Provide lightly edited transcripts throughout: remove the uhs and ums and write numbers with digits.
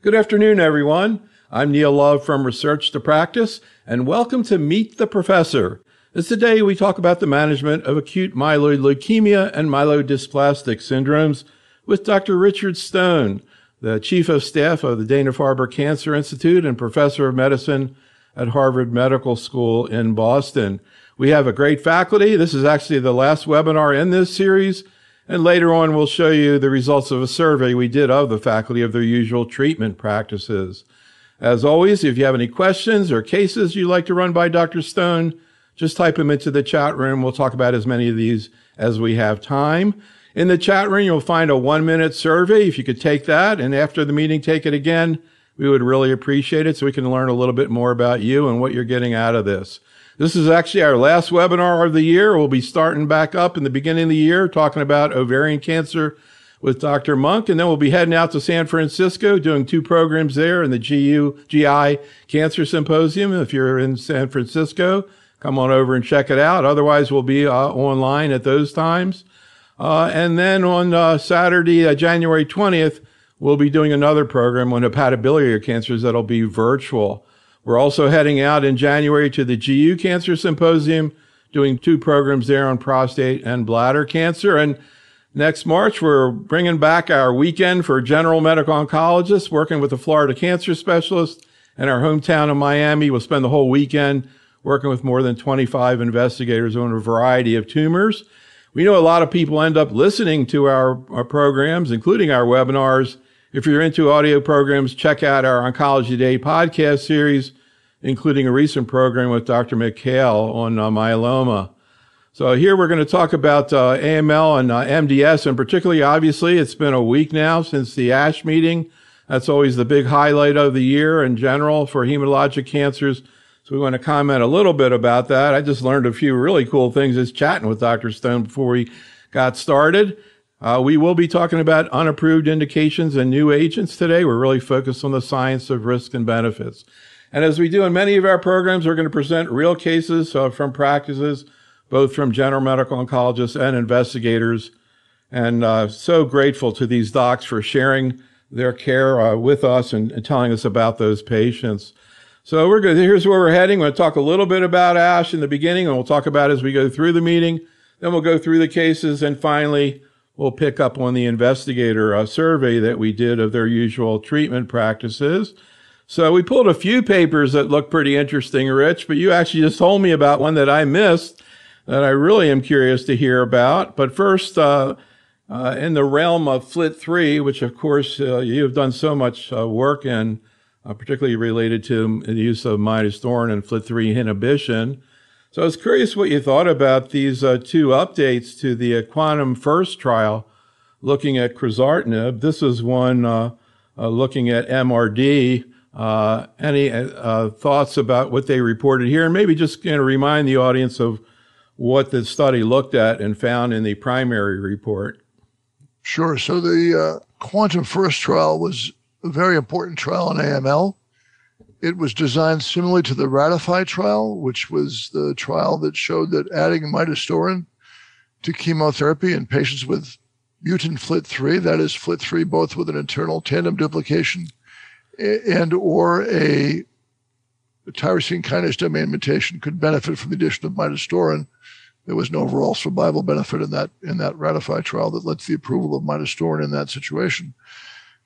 Good afternoon, everyone. I'm Neil Love from Research to Practice, and welcome to Meet the Professor. Today we talk about the management of acute myeloid leukemia and myelodysplastic syndromes with Dr. Richard Stone, the Chief of Staff of the Dana-Farber Cancer Institute and Professor of Medicine at Harvard Medical School in Boston. We have a great faculty. This is actually the last webinar in this series, and later on we'll show you the results of a survey we did of the faculty of their usual treatment practices. As always, if you have any questions or cases you'd like to run by Dr. Stone, just type them into the chat room. We'll talk about as many of these as we have time. In the chat room, you'll find a 1-minute survey. If you could take that, and after the meeting, take it again, we would really appreciate it so we can learn a little bit more about you and what you're getting out of this. This is actually our last webinar of the year. We'll be starting back up in the beginning of the year, talking about ovarian cancer with Dr. Monk, and then we'll be heading out to San Francisco, doing 2 programs there in the GI Cancer Symposium. If you're in San Francisco, come on over and check it out. Otherwise, we'll be online at those times. And then on Saturday, January 20th, we'll be doing another program on hepatobiliary cancers that'll be virtual. We're also heading out in January to the GU Cancer Symposium, doing 2 programs there on prostate and bladder cancer. And next March, we're bringing back our weekend for general medical oncologists, working with the Florida cancer specialist in our hometown of Miami. We'll spend the whole weekend working with more than 25 investigators on a variety of tumors. We know a lot of people end up listening to our programs, including our webinars. If you're into audio programs, check out our Oncology Today podcast series, including a recent program with Dr. McHale on myeloma. So here we're going to talk about AML and MDS, and particularly, obviously, it's been a week now since the ASH meeting. That's always the big highlight of the year in general for hematologic cancers. So we want to comment a little bit about that. I just learned a few really cool things just chatting with Dr. Stone before we got started. We will be talking about unapproved indications and new agents today. We're really focused on the science of risk and benefits. And as we do in many of our programs, we're going to present real cases from practices, both from general medical oncologists and investigators. And so grateful to these docs for sharing their care with us and telling us about those patients. So here's where we're heading. We're going to talk a little bit about ASH in the beginning, and we'll talk about it as we go through the meeting. Then we'll go through the cases, and finally, we'll pick up on the investigator survey that we did of their usual treatment practices. So we pulled a few papers that look pretty interesting, Rich, but you actually just told me about one that I missed that I really am curious to hear about. But first, in the realm of FLT3, which of course you have done so much work in, particularly related to the use of midostaurin and FLT3 inhibition. So I was curious what you thought about these 2 updates to the Quantum First trial looking at quizartinib. This is one looking at MRD. Any thoughts about what they reported here? And maybe just remind the audience of what the study looked at and found in the primary report. Sure. So the Quantum First trial was a very important trial in AML. It was designed similarly to the Ratify trial, which was the trial that showed that adding midostaurin to chemotherapy in patients with mutant FLT3, that is FLT3 both with an internal tandem duplication and or a tyrosine kinase domain mutation, could benefit from the addition of midostaurin. There was an overall survival benefit in that Ratify trial that led to the approval of midostaurin in that situation.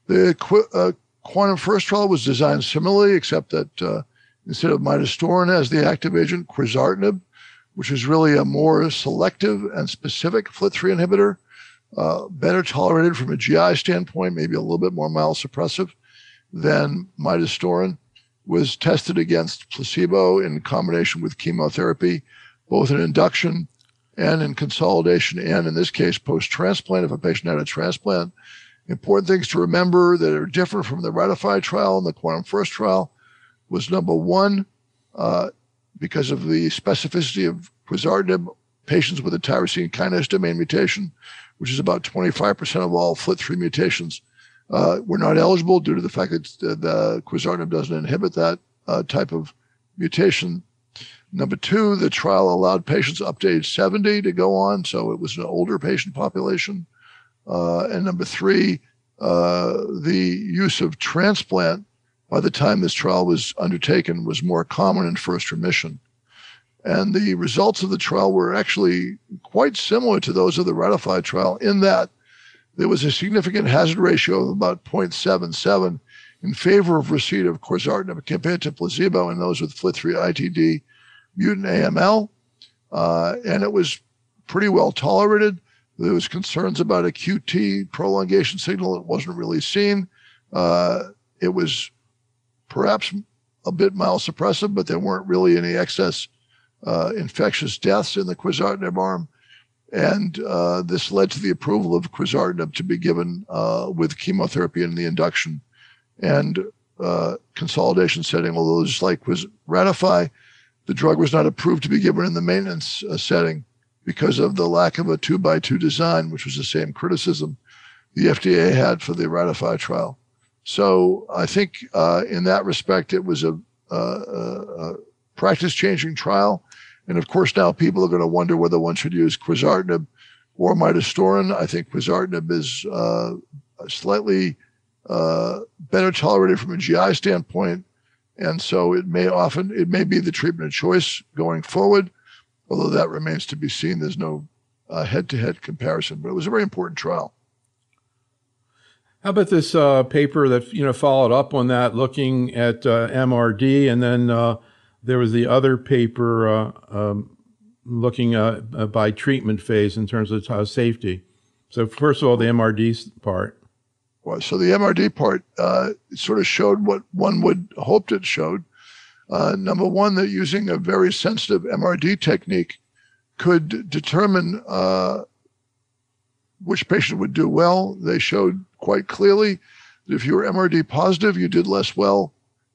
The Quantum First trial was designed similarly, except that instead of midostaurin as the active agent, quizartinib, which is really a more selective and specific FLT3 inhibitor, better tolerated from a GI standpoint, maybe a little bit more myelosuppressive than midostaurin, was tested against placebo in combination with chemotherapy, both in induction and in consolidation, and in this case, post-transplant, if a patient had a transplant. Important things to remember that are different from the Ratify trial and the Quantum First trial was, number one, because of the specificity of quizartinib, patients with a tyrosine kinase domain mutation, which is about 25% of all FLT3 mutations, were not eligible due to the fact that the quizartinib doesn't inhibit that type of mutation. Number two, the trial allowed patients up to age 70 to go on, so it was an older patient population. And number three, the use of transplant by the time this trial was undertaken was more common in first remission. And the results of the trial were actually quite similar to those of the ratified trial in that there was a significant hazard ratio of about 0.77 in favor of receipt of quizartinib compared to placebo in those with FLT3-ITD mutant AML. And it was pretty well tolerated. There was concerns about a QT prolongation signal. It wasn't really seen. It was perhaps a bit myelosuppressive, but there weren't really any excess infectious deaths in the quizartinib arm. And this led to the approval of quizartinib to be given with chemotherapy in the induction and consolidation setting. Although just like Ratify, the drug was not approved to be given in the maintenance setting because of the lack of a 2x2 design, which was the same criticism the FDA had for the Ratify trial. So I think in that respect, it was a practice-changing trial. And of course, now people are going to wonder whether one should use quizartinib or midostaurin. I think quizartinib is slightly better tolerated from a GI standpoint. And so it may be the treatment of choice going forward, although that remains to be seen. There's no head-to-head comparison, but it was a very important trial. How about this paper that followed up on that, looking at MRD, and then there was the other paper looking by treatment phase in terms of safety. So first of all, the MRD part. Well, so the MRD part sort of showed what one would hoped it showed. Number one, that using a very sensitive MRD technique could determine which patient would do well. They showed quite clearly that if you were MRD positive, you did less well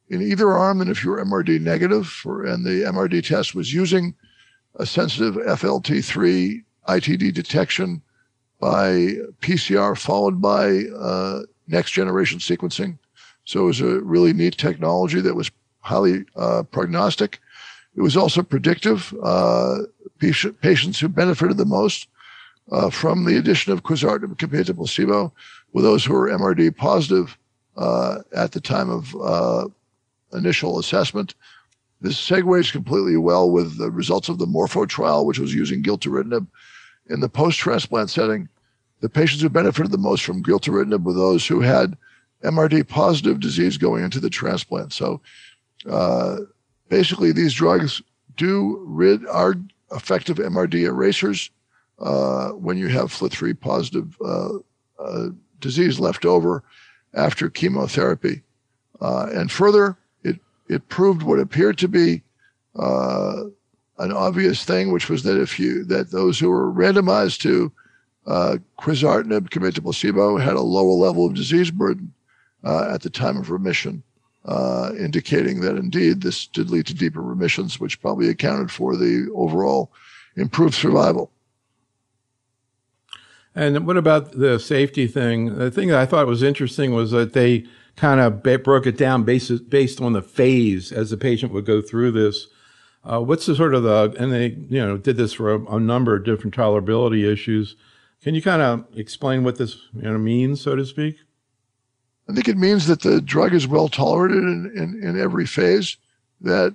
in either arm than if you were MRD negative. And the MRD test was using a sensitive FLT3 ITD detection by PCR followed by next generation sequencing. So it was a really neat technology that was highly prognostic. It was also predictive. Patients who benefited the most from the addition of quizartinib compared to placebo were those who were MRD positive at the time of initial assessment. This segues completely well with the results of the Morpho trial, which was using gilteritinib in the post-transplant setting. The patients who benefited the most from gilteritinib were those who had MRD positive disease going into the transplant. So basically, these drugs are effective MRD erasers when you have FLT3 positive disease left over after chemotherapy. And further, it proved what appeared to be an obvious thing, which was that those who were randomized to quizartinib compared to placebo had a lower level of disease burden at the time of remission, indicating that indeed this did lead to deeper remissions, which probably accounted for the overall improved survival. And what about the safety thing? The thing that I thought was interesting was that they kind of broke it down based on the phase as the patient would go through this. What's the sort of and they, did this for a number of different tolerability issues. Can you kind of explain what this means, so to speak? I think it means that the drug is well tolerated in every phase, that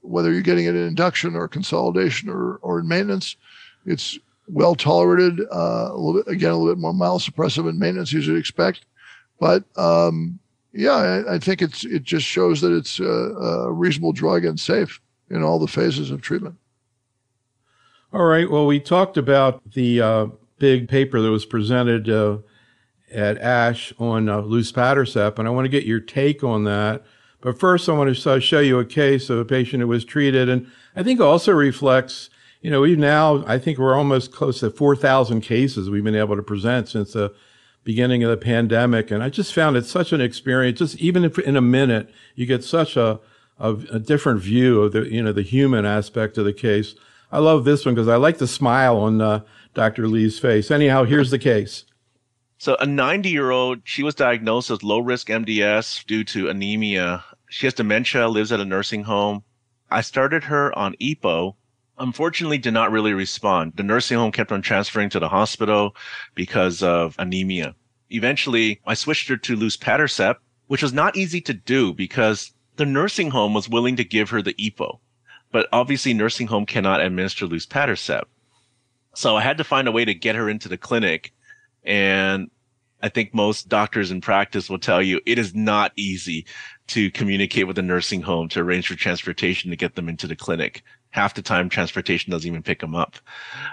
whether you're getting it in induction or consolidation or in maintenance, it's well tolerated, a little bit more myelosuppressive in maintenance as you'd expect. But I think it just shows that it's a reasonable drug and safe in all the phases of treatment. All right. Well, we talked about the big paper that was presented at ASH on luspatercept, and I want to get your take on that. But first, I want to show you a case of a patient who was treated, and I think also reflects, I think we're almost close to 4,000 cases we've been able to present since the beginning of the pandemic, and I just found it such an experience. Just even if in a minute, you get such a different view of the human aspect of the case. I love this one because I like the smile on Dr. Lee's face. Anyhow, here's the case. So a 90-year-old, she was diagnosed with low-risk MDS due to anemia. She has dementia, lives at a nursing home. I started her on EPO, Unfortunately, did not really respond. The nursing home kept on transferring to the hospital because of anemia. Eventually, I switched her to luspatercept, which was not easy to do because the nursing home was willing to give her the EPO. But obviously, nursing home cannot administer luspatercept. So I had to find a way to get her into the clinic. And I think most doctors in practice will tell you it is not easy to communicate with a nursing home to arrange for transportation to get them into the clinic. Half the time, transportation doesn't even pick them up.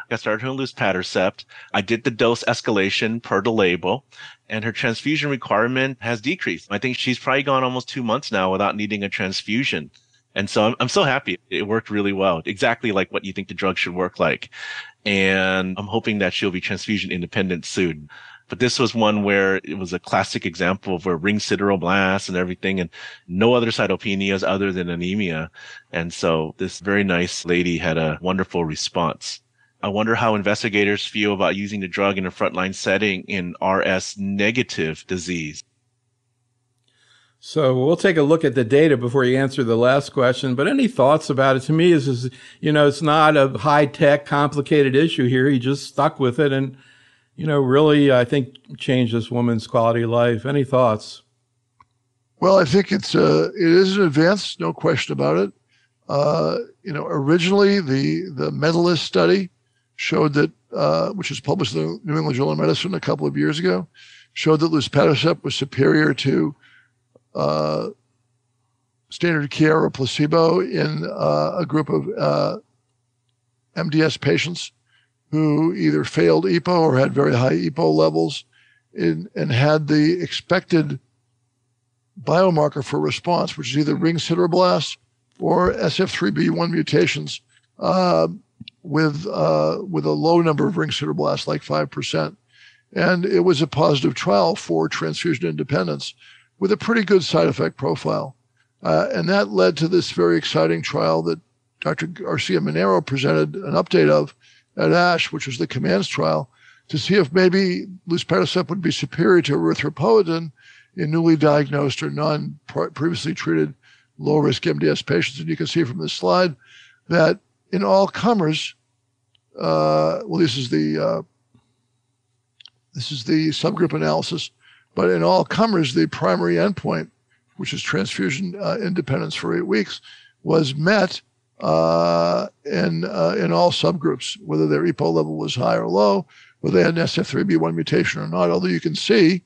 I started her on luspatercept. I did the dose escalation per the label, and her transfusion requirement has decreased. I think she's probably gone almost 2 months now without needing a transfusion. And so I'm so happy. It worked really well, exactly like what you think the drug should work like. And I'm hoping that she'll be transfusion independent soon. But this was one where it was a classic example of where ring sideroblasts and everything, and no other cytopenias other than anemia. And so this very nice lady had a wonderful response. I wonder how investigators feel about using the drug in a frontline setting in RS negative disease. So we'll take a look at the data before you answer the last question, but any thoughts about it? To me, is it's not a high-tech, complicated issue here. He just stuck with it and, really, I think, changed this woman's quality of life. Any thoughts? Well, I think it is an advance, no question about it. Originally the Medalist study showed that, which was published in the New England Journal of Medicine a couple of years ago, showed that luspatercept was superior to standard care or placebo in a group of MDS patients who either failed EPO or had very high EPO levels and had the expected biomarker for response, which is either ring sideroblasts or SF3B1 mutations with a low number of ring sideroblasts, like 5%. And it was a positive trial for transfusion independence with a pretty good side effect profile. And that led to this very exciting trial that Dr. Garcia-Minero presented an update of at ASH, which was the COMMANDS trial, to see if maybe luspatercept would be superior to erythropoietin in newly diagnosed or non-previously treated low-risk MDS patients. And you can see from this slide that in all comers, this is the subgroup analysis, but in all comers, the primary endpoint, which is transfusion independence for 8 weeks, was met in all subgroups, whether their EPO level was high or low, whether they had an SF3B1 mutation or not. Although you can see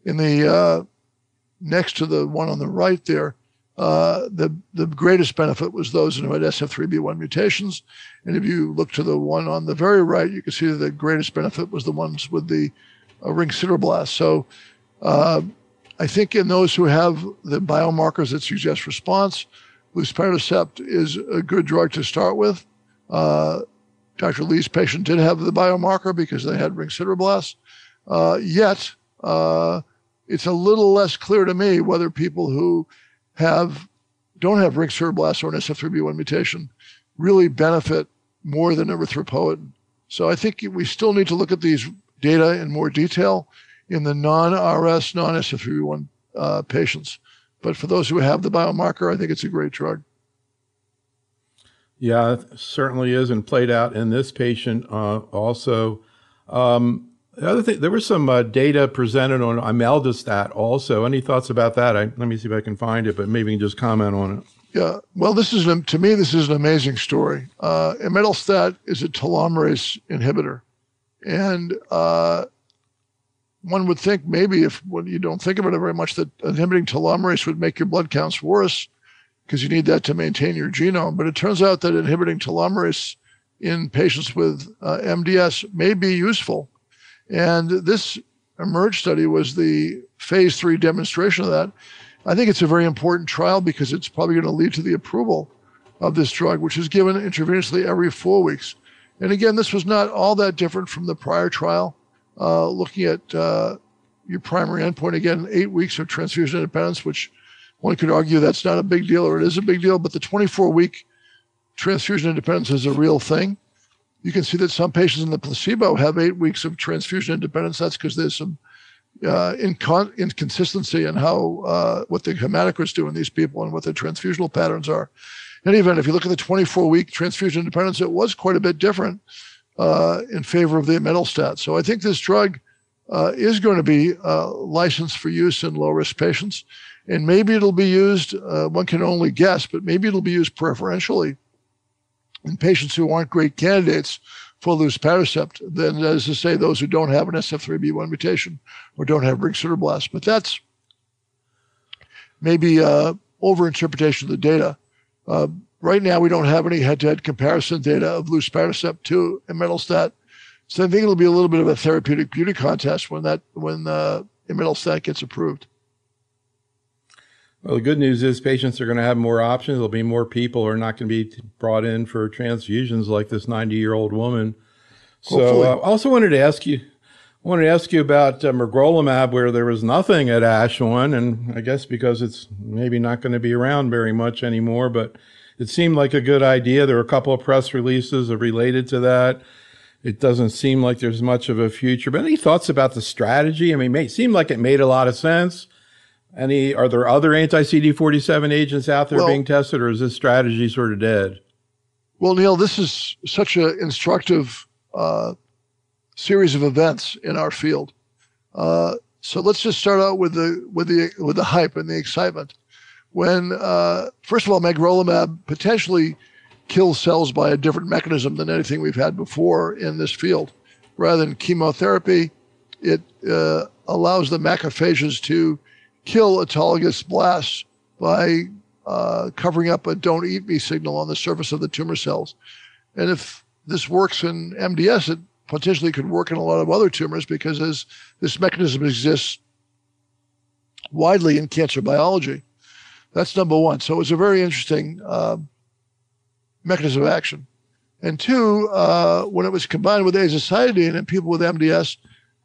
in the next to the one on the right there, the greatest benefit was those who had SF3B1 mutations. And if you look to the one on the very right, you can see that the greatest benefit was the ones with the ring sideroblasts. So I think in those who have the biomarkers that suggest response, luspatercept is a good drug to start with. Dr. Lee's patient did have the biomarker because they had ring sideroblasts. Yet it's a little less clear to me whether people who don't have ring sideroblasts or an SF3B1 mutation really benefit more than erythropoietin. So I think we still need to look at these data in more detail in the non-RS, non-SF3B1 patients. But for those who have the biomarker, I think it's a great drug. Yeah, it certainly is, and played out in this patient also. The other thing, there was some data presented on imeldostat also. Any thoughts about that? Let me see if I can find it, but maybe you can just comment on it. Yeah, well, to me, this is an amazing story. Imeldostat is a telomerase inhibitor. And one would think maybe when you don't think about it very much, that inhibiting telomerase would make your blood counts worse because you need that to maintain your genome. But it turns out that inhibiting telomerase in patients with MDS may be useful. And this eMERGE study was the phase 3 demonstration of that. I think it's a very important trial because it's probably going to lead to the approval of this drug, which is given intravenously every 4 weeks. And again, this was not all that different from the prior trial. Looking at your primary endpoint, again, 8 weeks of transfusion independence, which one could argue that's not a big deal, or it is a big deal, but the 24-week transfusion independence is a real thing. You can see that some patients in the placebo have 8 weeks of transfusion independence. That's because there's some inconsistency in how what the hematocrits do in these people and what their transfusional patterns are. In any event, if you look at the 24-week transfusion independence, it was quite a bit different in favor of the imetelstat. So I think this drug is going to be licensed for use in low-risk patients. And maybe it'll be used, one can only guess, but maybe it'll be used preferentially in patients who aren't great candidates for luspatercept, than, that is to say, those who don't have an SF3B1 mutation or don't have ring sideroblast. But that's maybe overinterpretation of the data. Right now, we don't have any head-to-head comparison data of luspatercept to imetelstat. So I think it'll be a little bit of a therapeutic beauty contest when imetelstat gets approved. Well, the good news is patients are going to have more options. There'll be more people who are not going to be brought in for transfusions like this 90-year-old woman. So I also wanted to ask you about magrolimab, where there was nothing at ASH1, and I guess because it's maybe not going to be around very much anymore, but it seemed like a good idea. There were a couple of press releases related to that. It doesn't seem like there's much of a future. But any thoughts about the strategy? I mean, it seemed like it made a lot of sense. Are there other anti-CD47 agents out there being tested, or is this strategy sort of dead? Well, Neil, this is such an instructive series of events in our field. So let's just start out with the hype and the excitement. When first of all, magrolimab potentially kills cells by a different mechanism than anything we've had before in this field. Rather than chemotherapy, it allows the macrophages to kill autologous blasts by covering up a don't eat me signal on the surface of the tumor cells. And if this works in MDS, it potentially could work in a lot of other tumors, because as this mechanism exists widely in cancer biology. That's number one. So it's a very interesting mechanism of action. And two, when it was combined with azacitidine in people with MDS,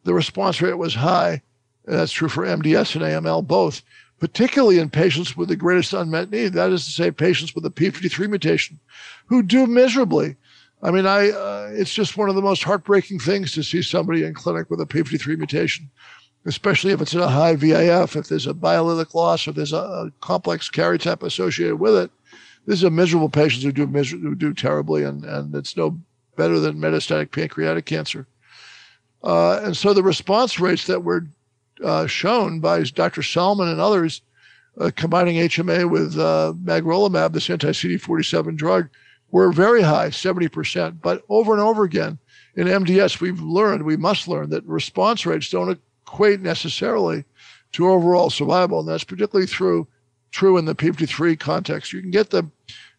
the response rate was high. And that's true for MDS and AML both, particularly in patients with the greatest unmet need. That is to say, patients with a p53 mutation who do miserably. I mean, it's just one of the most heartbreaking things to see somebody in clinic with a p53 mutation, especially if it's in a high VIF, if there's a biallelic loss, or there's a complex karyotype associated with it. These are miserable patients who do terribly, and it's no better than metastatic pancreatic cancer. And so the response rates that were shown by Dr. Salman and others, combining HMA with magrolimab, this anti-CD47 drug, were very high, 70%. But over and over again, in MDS, we must learn that response rates don't equate necessarily to overall survival. And that's particularly true in the p53 context. You can get the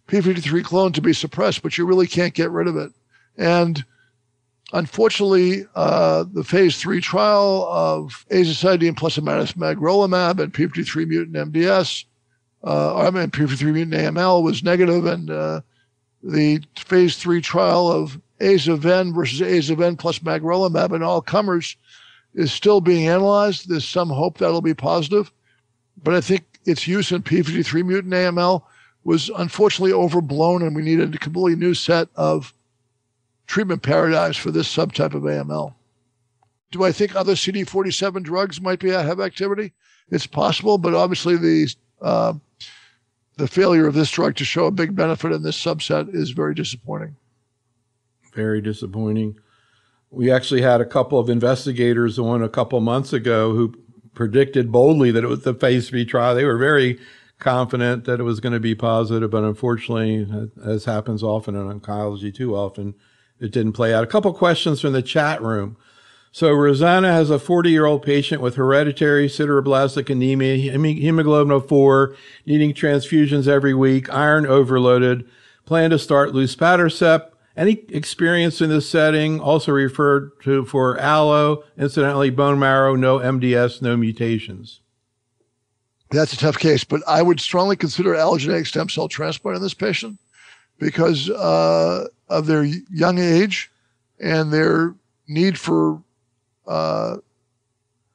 p53 clone to be suppressed, but you really can't get rid of it. And unfortunately, the phase 3 trial of azacitidine plus magrolimab and p53 mutant MDS, p53 mutant AML was negative, and the phase 3 trial of aza-ven versus aza-ven plus magrolimab in all comers is still being analyzed. There's some hope that'll be positive, but I think its use in p53 mutant AML was unfortunately overblown, and we needed a completely new set of treatment paradigms for this subtype of AML. Do I think other CD47 drugs might have activity? It's possible, but obviously the failure of this drug to show a big benefit in this subset is very disappointing. Very disappointing. We actually had a couple of investigators on a couple of months ago who predicted boldly that it was the phase 3 trial. They were very confident that it was going to be positive, but unfortunately, as happens often in oncology too often, it didn't play out. A couple questions from the chat room. So Rosanna has a 40-year-old patient with hereditary sideroblastic anemia, hemoglobin of 4, needing transfusions every week, iron overloaded, plan to start luspatercept. Any experience in this setting? Also referred to for allo, incidentally, bone marrow, no MDS, no mutations. That's a tough case, but I would strongly consider allogeneic stem cell transplant in this patient because of their young age and their need for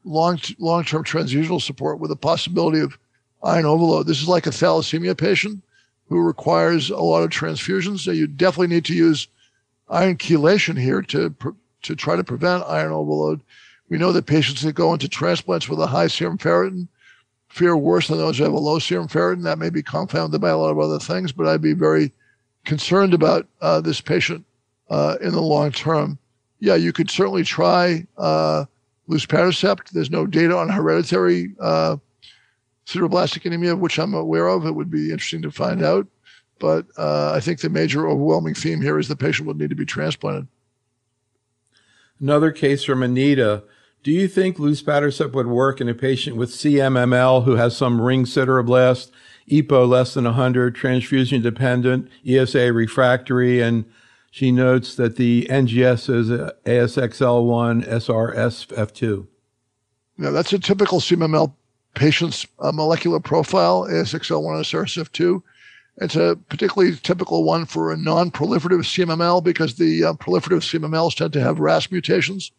long-term transfusional support with the possibility of iron overload. This is like a thalassemia patient who requires a lot of transfusions. So you definitely need to use iron chelation here to try to prevent iron overload. We know that patients that go into transplants with a high serum ferritin fare worse than those who have a low serum ferritin. That may be confounded by a lot of other things, but I'd be very concerned about this patient in the long term. Yeah, you could certainly try luspatercept. There's no data on hereditary sideroblastic anemia, which I'm aware of. It would be interesting to find out. But I think the major overwhelming theme here is the patient would need to be transplanted. Another case from Anita. Do you think luspatercept would work in a patient with CMML who has some ring sideroblast, EPO less than 100, transfusion dependent, ESA refractory, and she notes that the NGS is ASXL1 SRSF2? Yeah, that's a typical CMML patient's molecular profile, ASXL1 SRSF2. It's a particularly typical one for a non-proliferative CMML because the proliferative CMMLs tend to have RAS mutations.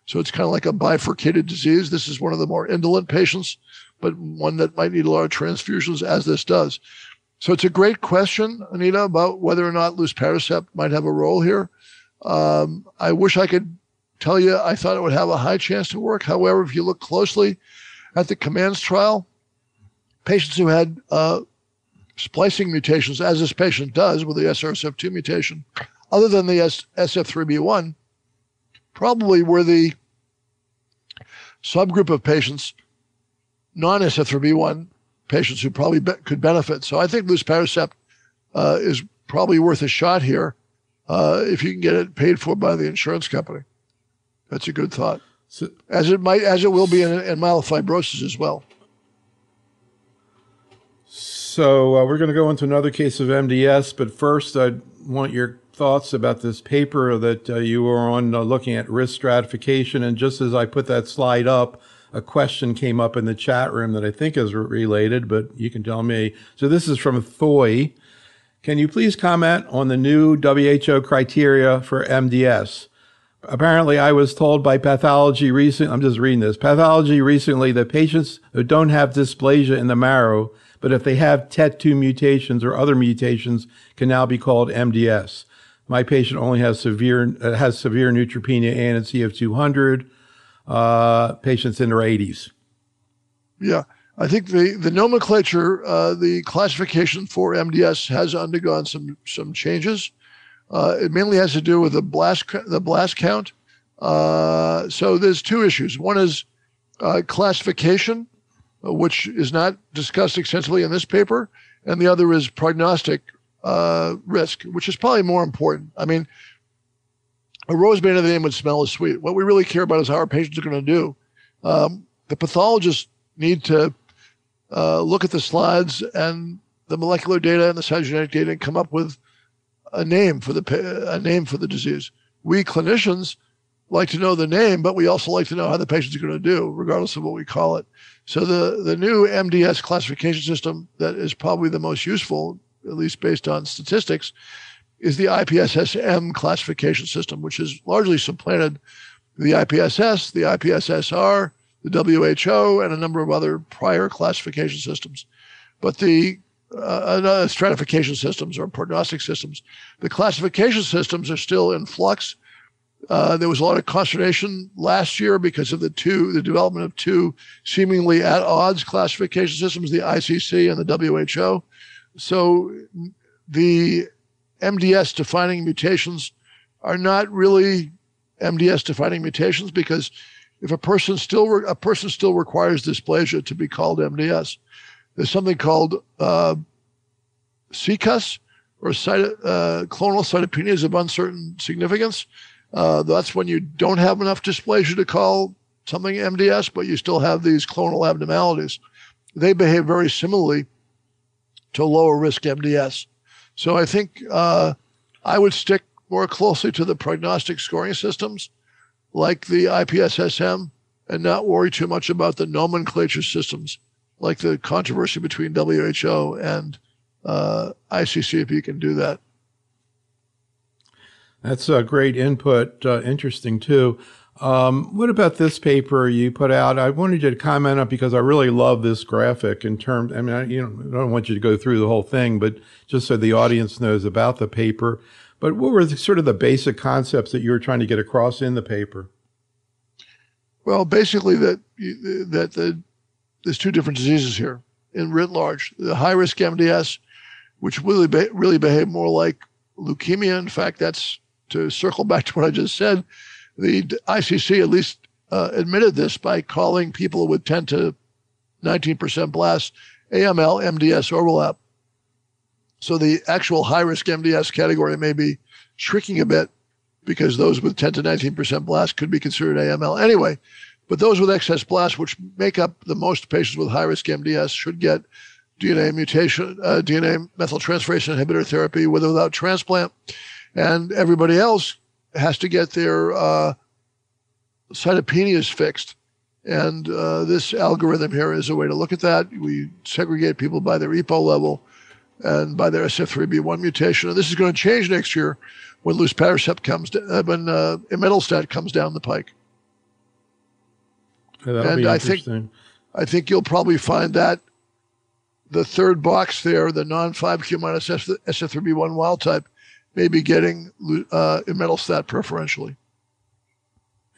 So it's kind of like a bifurcated disease. This is one of the more indolent patients, but one that might need a lot of transfusions, as this does. So it's a great question, Anita, about whether or not luspatercept might have a role here. I wish I could tell you I thought it would have a high chance to work. However, if you look closely at the COMMANDS trial, patients who had splicing mutations, as this patient does with the SRSF2 mutation, other than the SF3B1, probably were the subgroup of patients, non-SF3B1 patients who probably could benefit. So I think luspatercept is probably worth a shot here if you can get it paid for by the insurance company. That's a good thought. So, as it will be in myelofibrosis as well. So we're going to go into another case of MDS, but first I want your thoughts about this paper that you were on looking at risk stratification. And just as I put that slide up, a question came up in the chat room that I think is related, but you can tell me. So this is from Thoy. Can you please comment on the new WHO criteria for MDS? Apparently, I was told by pathology recently, I'm just reading this, pathology recently that patients who don't have dysplasia in the marrow, but if they have TET2 mutations or other mutations, can now be called MDS. My patient only has severe neutropenia and CF200, patients in their 80s. Yeah, I think the nomenclature, the classification for MDS has undergone some changes. It mainly has to do with the blast count. So there's two issues. One is classification, which is not discussed extensively in this paper, and the other is prognostic risk, which is probably more important. I mean, a rose made of the name would smell as sweet. What we really care about is how our patients are going to do. The pathologists need to look at the slides and the molecular data and the cytogenetic data and come up with a name for the disease. We clinicians like to know the name, but we also like to know how the patients are going to do, regardless of what we call it. So the new MDS classification system that is probably the most useful, at least based on statistics, is the IPSS-M classification system, which has largely supplanted the IPSS, the IPSS-R, the WHO, and a number of other prior classification systems. But the stratification systems or prognostic systems, the classification systems are still in flux. There was a lot of consternation last year because of the development of two seemingly at odds classification systems, the ICC and the WHO. So the MDS defining mutations are not really MDS defining mutations, because if a person still requires dysplasia to be called MDS, there's something called CCUS, or clonal cytopenias of uncertain significance. That's when you don't have enough dysplasia to call something MDS, but you still have these clonal abnormalities. They behave very similarly to lower risk MDS. So I think I would stick more closely to the prognostic scoring systems like the IPSS-M and not worry too much about the nomenclature systems like the controversy between WHO and ICC, if you can do that. That's a great input, interesting too. What about this paper you put out? I wanted you to comment on, because I really love this graphic in terms, I mean, I don't want you to go through the whole thing, but just so the audience knows about the paper. But what were sort of the basic concepts that you were trying to get across in the paper? Well, basically that the there's two different diseases here in writ large. The high-risk MDS, which really behave more like leukemia. In fact, that's to circle back to what I just said. The ICC at least admitted this by calling people with 10 to 19% blasts AML, MDS overlap. So the actual high-risk MDS category may be shrinking a bit because those with 10 to 19% blast could be considered AML anyway. But those with excess blast, which make up the most patients with high-risk MDS, should get DNA methyltransferase inhibitor therapy with or without transplant. And everybody else has to get their cytopenias fixed. And this algorithm here is a way to look at that. We segregate people by their EPO level and by their SF3B1 mutation. And this is going to change next year when luspatercept when imetelstat comes down the pike. Yeah, that'll be interesting. I think you'll probably find that the third box there, the non-5q minus SF3B1 wild type, may be getting imetelstat preferentially.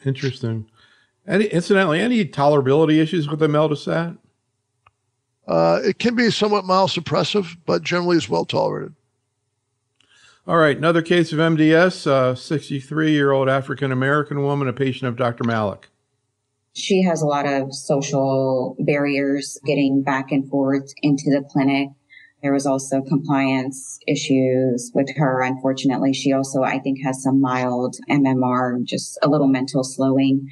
Interesting. Incidentally, any tolerability issues with imetelstat? It can be somewhat myelosuppressive, but generally is well tolerated. All right, another case of MDS, 63-year-old African-American woman, a patient of Dr. Malik. She has a lot of social barriers getting back and forth into the clinic. There was also compliance issues with her. Unfortunately, she also, I think, has some mild MMR, just a little mental slowing,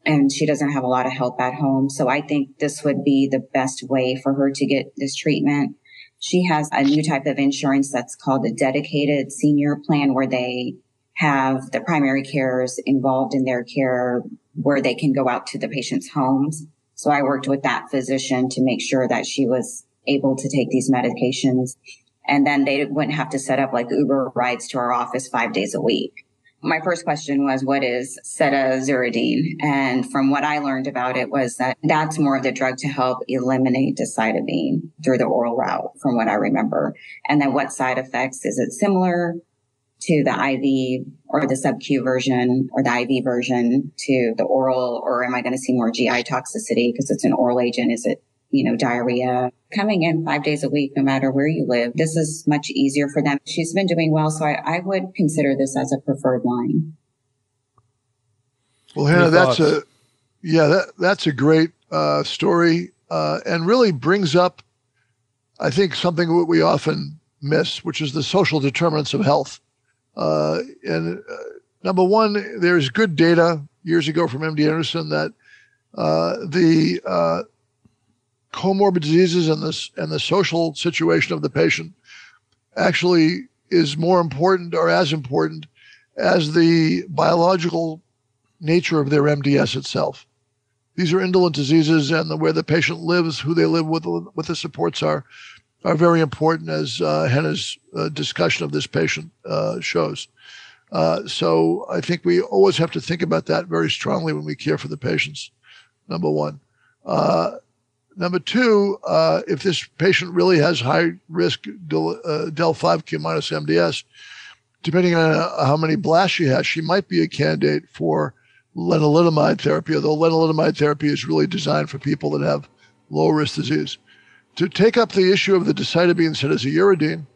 and she doesn't have a lot of help at home. So I think this would be the best way for her to get this treatment. She has a new type of insurance that's called a dedicated senior plan, where they have the primary carers involved in their care, where they can go out to the patient's homes. So I worked with that physician to make sure that she was able to take these medications. And then they wouldn't have to set up like Uber rides to our office 5 days a week. My first question was, what is cedazuridine? And from what I learned about it was that that's more of the drug to help eliminate decitabine through the oral route, from what I remember. And then what side effects? Is it similar to the IV or the sub-Q version or the IV version to the oral? Or am I going to see more GI toxicity because it's an oral agent? Is it, diarrhea? Coming in 5 days a week, no matter where you live, this is much easier for them. She's been doing well, so I would consider this as a preferred line. Well, Hannah, that's a great story, and really brings up, I think, something that we often miss, which is the social determinants of health. Number one, there's good data years ago from MD Anderson that the comorbid diseases and the social situation of the patient actually is more important or as important as the biological nature of their MDS itself. These are indolent diseases, and where the patient lives, who they live with, what the supports are very important, as Hannah's discussion of this patient shows. So I think we always have to think about that very strongly when we care for the patients, number one. Number two, if this patient really has high risk del5q minus MDS, depending on how many blasts she has, she might be a candidate for lenalidomide therapy, although lenalidomide therapy is really designed for people that have low risk disease. To take up the issue of the decitabine cedazuridine,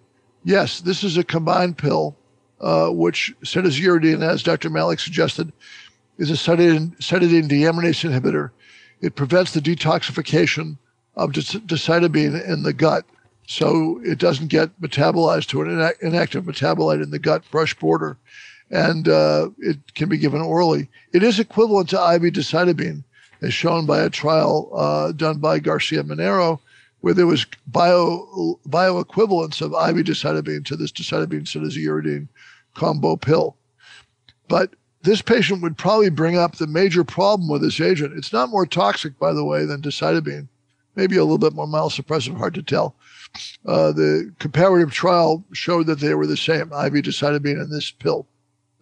yes, this is a combined pill, which cedazuridine, as Dr. Malik suggested, is a cytidine deaminase inhibitor. It prevents the detoxification of decitabine in the gut, so it doesn't get metabolized to an inactive metabolite in the gut brush border, and it can be given orally. It is equivalent to IV decitabine, as shown by a trial done by Garcia Monero, where there was bioequivalence of IV decitabine to this decitabine cedazuridine combo pill. But this patient would probably bring up the major problem with this agent. It's not more toxic, by the way, than decitabine. Maybe a little bit more myelosuppressive, hard to tell. The comparative trial showed that they were the same, IV decitabine and this pill.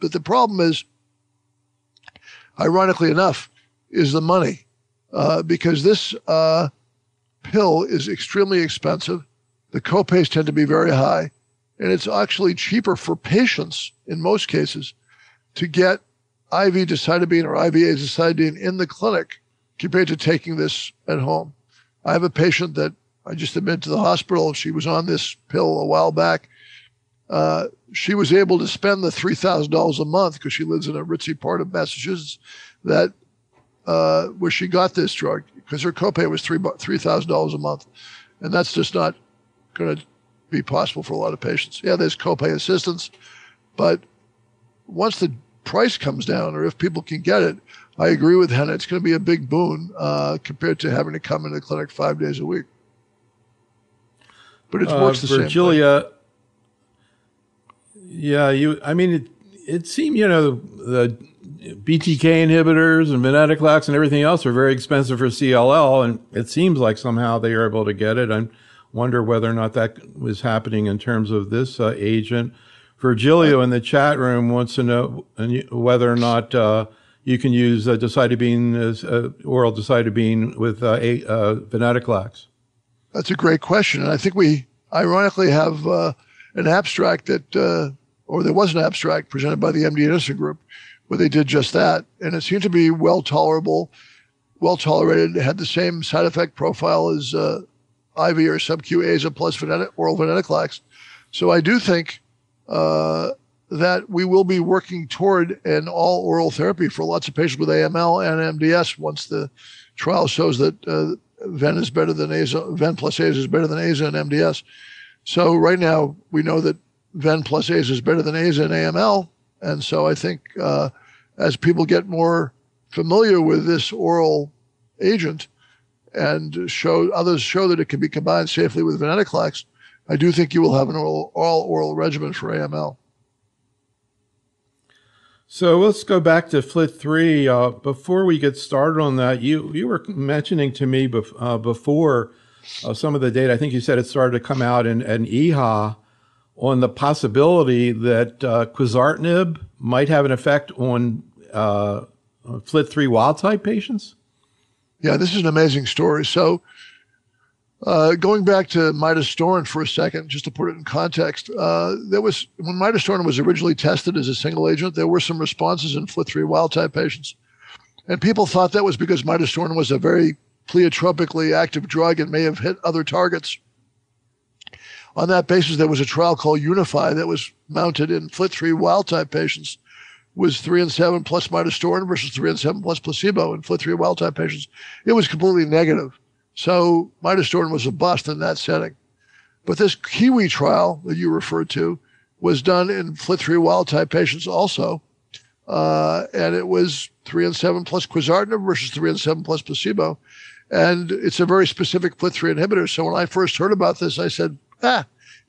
But the problem is, ironically enough, is the money, because this pill is extremely expensive. The copays tend to be very high, and it's actually cheaper for patients in most cases to get IV decitabine or IV azacitidine in the clinic compared to taking this at home. I have a patient that I just admitted to the hospital. She was on this pill a while back. She was able to spend the $3,000 a month because she lives in a ritzy part of Massachusetts that where she got this drug, because her copay was $3,000 a month. And that's just not going to be possible for a lot of patients. Yeah, there's copay assistance, but once the price comes down, or if people can get it, I agree with Hannah, it's going to be a big boon compared to having to come into the clinic 5 days a week. But it works the same way. Virgilia, yeah, it seemed, the BTK inhibitors and venetoclax and everything else are very expensive for CLL, and it seems like somehow they are able to get it. I wonder whether or not that was happening in terms of this agent. Virgilio in the chat room wants to know whether or not you can use decitabine, oral decitabine with venetoclax. That's a great question. And I think we ironically have an abstract that, or there was an abstract presented by the MD Anderson group where they did just that. And it seemed to be well tolerated. It had the same side effect profile as IV or sub-Q AZA plus oral venetoclax. So I do think that we will be working toward an all oral therapy for lots of patients with AML and MDS once the trial shows that Ven is better than AZA, Ven plus AZA is better than AZA and MDS. So right now we know that Ven plus AZA is better than AZA and AML. And so I think as people get more familiar with this oral agent and others show that it can be combined safely with venetoclax, I do think you will have an all oral regimen for AML. So let's go back to FLT3. Before we get started on that, you were mentioning to me before some of the data. I think you said it started to come out in EHA on the possibility that quizartinib might have an effect on FLT3 wild-type patients? Yeah, this is an amazing story. So going back to midostaurin for a second, just to put it in context, when midostaurin was originally tested as a single agent, there were some responses in FLT3 wild-type patients. And people thought that was because midostaurin was a very pleiotropically active drug and may have hit other targets. On that basis, there was a trial called Unify that was mounted in FLT3 wild-type patients, was 3 and 7 plus midostaurin versus 3 and 7 plus placebo in FLT3 wild-type patients. It was completely negative. So midostaurin was a bust in that setting. But this Kiwi trial that you referred to was done in FLT3 wild-type patients also. And it was 3 and 7 plus quizartinib versus 3 and 7 plus placebo. And it's a very specific FLT3 inhibitor. So when I first heard about this, I said,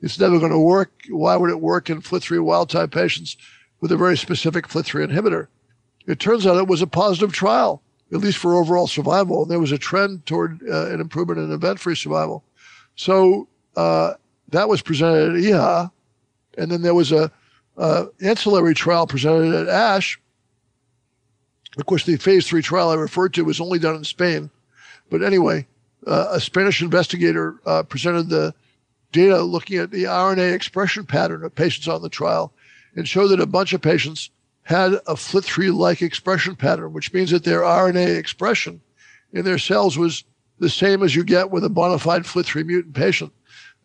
it's never going to work. Why would it work in FLT3 wild-type patients with a very specific FLT3 inhibitor? It turns out it was a positive trial, at least for overall survival. And there was a trend toward an improvement in event-free survival. So that was presented at EHA. And then there was a ancillary trial presented at ASH. Of course, the phase 3 trial I referred to was only done in Spain. But anyway, a Spanish investigator presented the data looking at the RNA expression pattern of patients on the trial and showed that a bunch of patients had a FLT3-like expression pattern, which means that their RNA expression in their cells was the same as you get with a bona fide FLT3 mutant patient.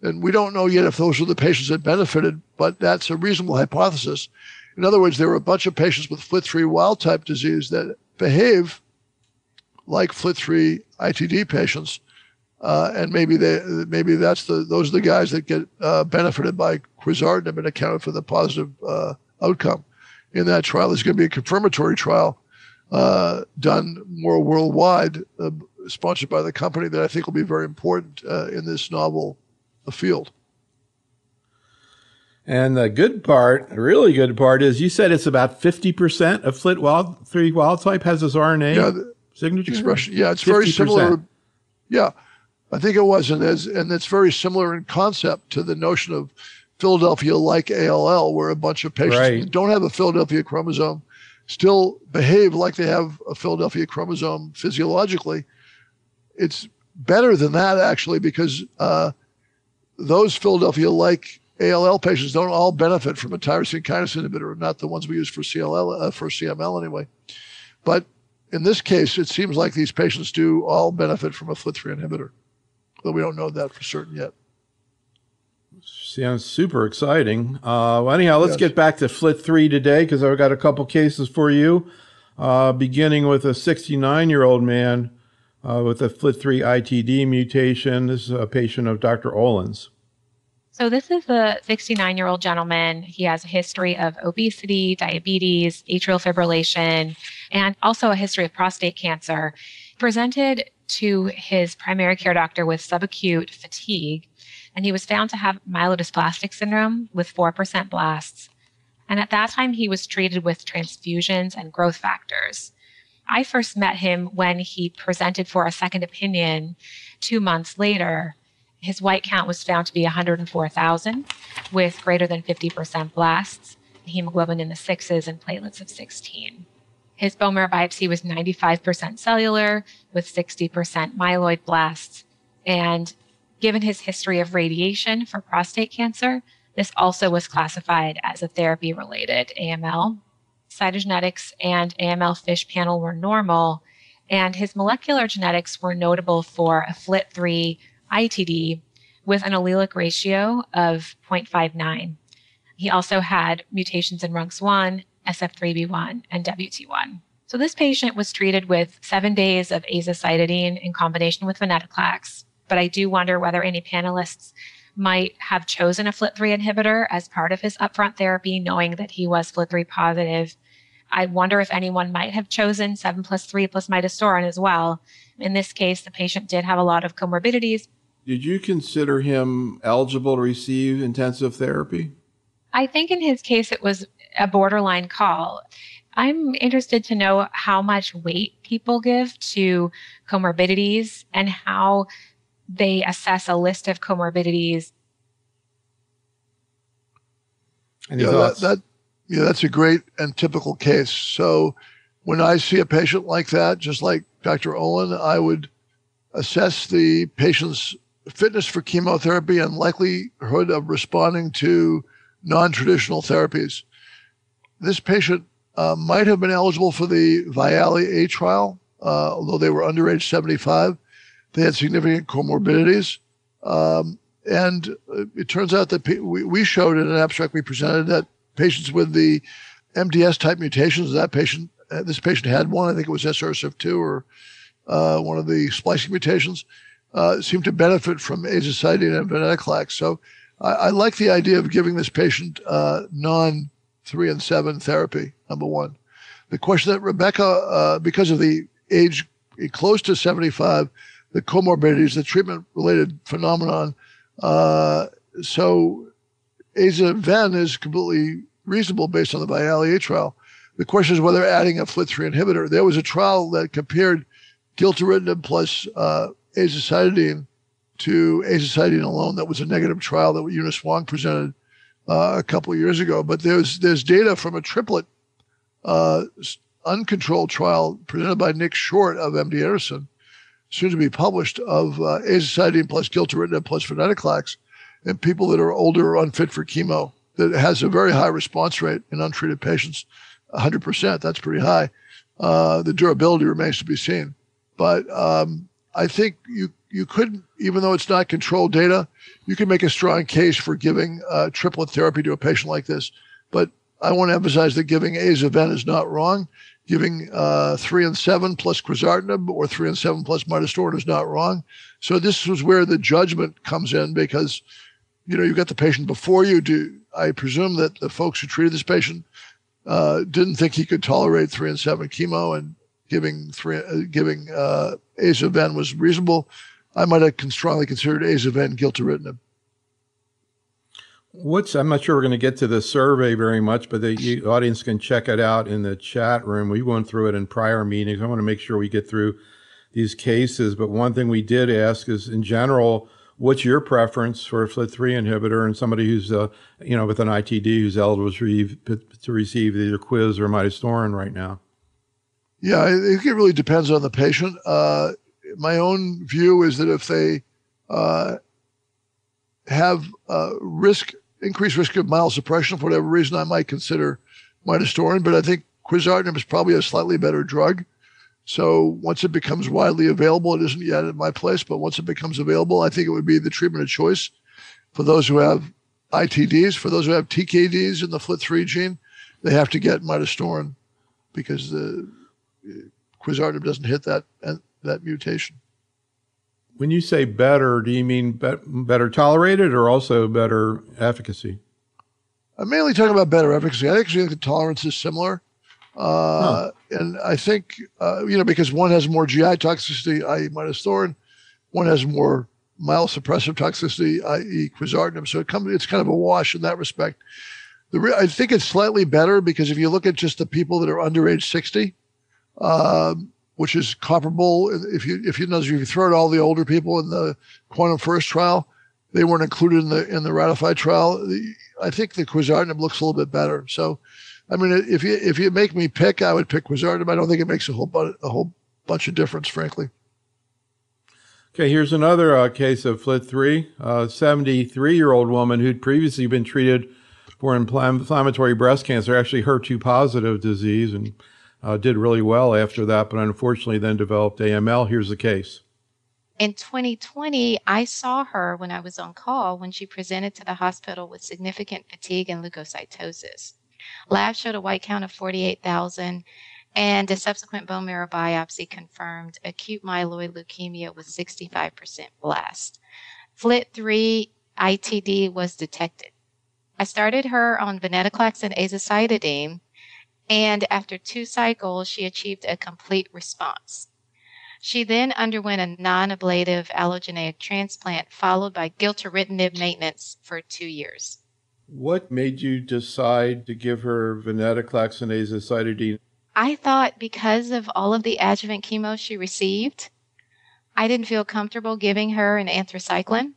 And we don't know yet if those were the patients that benefited, but that's a reasonable hypothesis. In other words, there were a bunch of patients with FLT3 wild-type disease that behave like FLT3 ITD patients, and maybe those are the guys that get benefited by quizartinib and accounted for the positive outcome in that trial. There's going to be a confirmatory trial done more worldwide, sponsored by the company, that I think will be very important in this novel field. And the good part, the really good part, is you said it's about 50% of FLT3 wild type has this RNA signature expression. Yeah, it's 50%. Very similar. Yeah, I think it was, and it's very similar in concept to the notion of Philadelphia-like ALL, where a bunch of patients who don't have a Philadelphia chromosome still behave like they have a Philadelphia chromosome physiologically. It's better than that, actually, because those Philadelphia-like ALL patients don't all benefit from a tyrosine kinase inhibitor, not the ones we use for CML anyway. But in this case, it seems like these patients do all benefit from a FLT3 inhibitor. though we don't know that for certain yet. Sounds super exciting. Well, anyhow, let's Yes. get back to FLT3 today because I've got a couple cases for you, beginning with a 69-year-old man with a FLT3 ITD mutation. This is a patient of Dr. Olin's. So this is a 69-year-old gentleman. He has a history of obesity, diabetes, atrial fibrillation, and also a history of prostate cancer. Presented to his primary care doctor with subacute fatigue, and he was found to have myelodysplastic syndrome with 4% blasts. And at that time, he was treated with transfusions and growth factors. I first met him when he presented for a second opinion 2 months later. His white count was found to be 104,000 with greater than 50% blasts, hemoglobin in the 6s, and platelets of 16. His bone marrow biopsy was 95% cellular with 60% myeloid blasts. And given his history of radiation for prostate cancer, this also was classified as a therapy-related AML. Cytogenetics and AML FISH panel were normal, and his molecular genetics were notable for a FLT3 ITD with an allelic ratio of 0.59. He also had mutations in RUNX1, SF3B1, and WT1. So this patient was treated with 7 days of azacitidine in combination with venetoclax, but I do wonder whether any panelists might have chosen a FLT3 inhibitor as part of his upfront therapy, knowing that he was FLT3 positive. I wonder if anyone might have chosen 7+3 plus midostaurin as well. In this case, the patient did have a lot of comorbidities. Did you consider him eligible to receive intensive therapy? I think in his case, it was a borderline call. I'm interested to know how much weight people give to comorbidities and how they assess a list of comorbidities. Any thoughts? That's a great and typical case. So when I see a patient like that, just like Dr. Olin, I would assess the patient's fitness for chemotherapy and likelihood of responding to non-traditional therapies. This patient might have been eligible for the VIALE-A trial, although they were under age 75. They had significant comorbidities. And it turns out that we showed in an abstract we presented that patients with the MDS-type mutations, this patient had one, I think it was SRSF2 or one of the splicing mutations, seemed to benefit from azacitidine and venetoclax. So I like the idea of giving this patient non-3 and 7 therapy, number one. The question that Rebecca, because of the age close to 75, the comorbidities, the treatment-related phenomenon, so aza-ven is completely reasonable based on the VIALE-A trial. The question is whether adding a FLT3 inhibitor. There was a trial that compared gilteritinib plus azacitidine to azacitidine alone. That was a negative trial that Eunice Wong presented a couple of years ago. But there's data from a triplet uncontrolled trial presented by Nick Short of MD Anderson, soon to be published, of azacitidine plus gilteritinib plus venetoclax in people that are older or unfit for chemo, that has a very high response rate in untreated patients, 100%. That's pretty high. The durability remains to be seen. But I think you could, even though it's not controlled data, you can make a strong case for giving triplet therapy to a patient like this. But I want to emphasize that giving aza-ven is not wrong. Giving 3 and 7 plus quizartinib or 3 and 7 plus midostaurin is not wrong. So this was where the judgment comes in, because you got the patient before you. I presume that the folks who treated this patient didn't think he could tolerate 3 and 7 chemo, and giving aza-ven was reasonable. I might have strongly considered aza-ven gilteritinib. I'm not sure we're going to get to the survey very much, but the audience can check it out in the chat room. We went through it in prior meetings. I want to make sure we get through these cases. But one thing we did ask is, in general, what's your preference for a FLT3 inhibitor and somebody who's, with an ITD who's eligible to receive either quiz or midostaurin right now? Yeah, I think it really depends on the patient. My own view is that if they have increased risk of myelosuppression for whatever reason, I might consider midostaurin. But I think quizartinib is probably a slightly better drug. So once it becomes widely available, it isn't yet at my place, but once it becomes available, I think it would be the treatment of choice for those who have ITDs. For those who have TKDs in the FLT3 gene, they have to get midostaurin because the quizartinib doesn't hit that mutation. When you say better, do you mean better tolerated or also better efficacy? I'm mainly talking about better efficacy. I actually think the tolerance is similar. And I think, because one has more GI toxicity, i.e. midostaurin, one has more myelosuppressive toxicity, i.e. quizartinib. So it's kind of a wash in that respect. I think it's slightly better because if you look at just the people that are under age 60, which is comparable, if you throw out all the older people in the Quantum First trial, they weren't included in the ratified trial. I think the quizartinib looks a little bit better. So, I mean, if you make me pick, I would pick quizartinib. I don't think it makes a whole bunch of difference, frankly. Okay, here's another case of FLT3. A 73-year-old woman who'd previously been treated for inflammatory breast cancer, actually HER2 positive disease, and did really well after that, but unfortunately then developed AML. Here's the case. In 2020, I saw her when I was on call when she presented to the hospital with significant fatigue and leukocytosis. Labs showed a white count of 48,000, and a subsequent bone marrow biopsy confirmed acute myeloid leukemia with 65% blast. FLT3 ITD was detected. I started her on venetoclax and azacitidine, and after 2 cycles, she achieved a complete response. She then underwent a non-ablative allogeneic transplant followed by gilteritinib maintenance for 2 years. What made you decide to give her venetoclax and azacitidine? I thought because of all of the adjuvant chemo she received, I didn't feel comfortable giving her an anthracycline.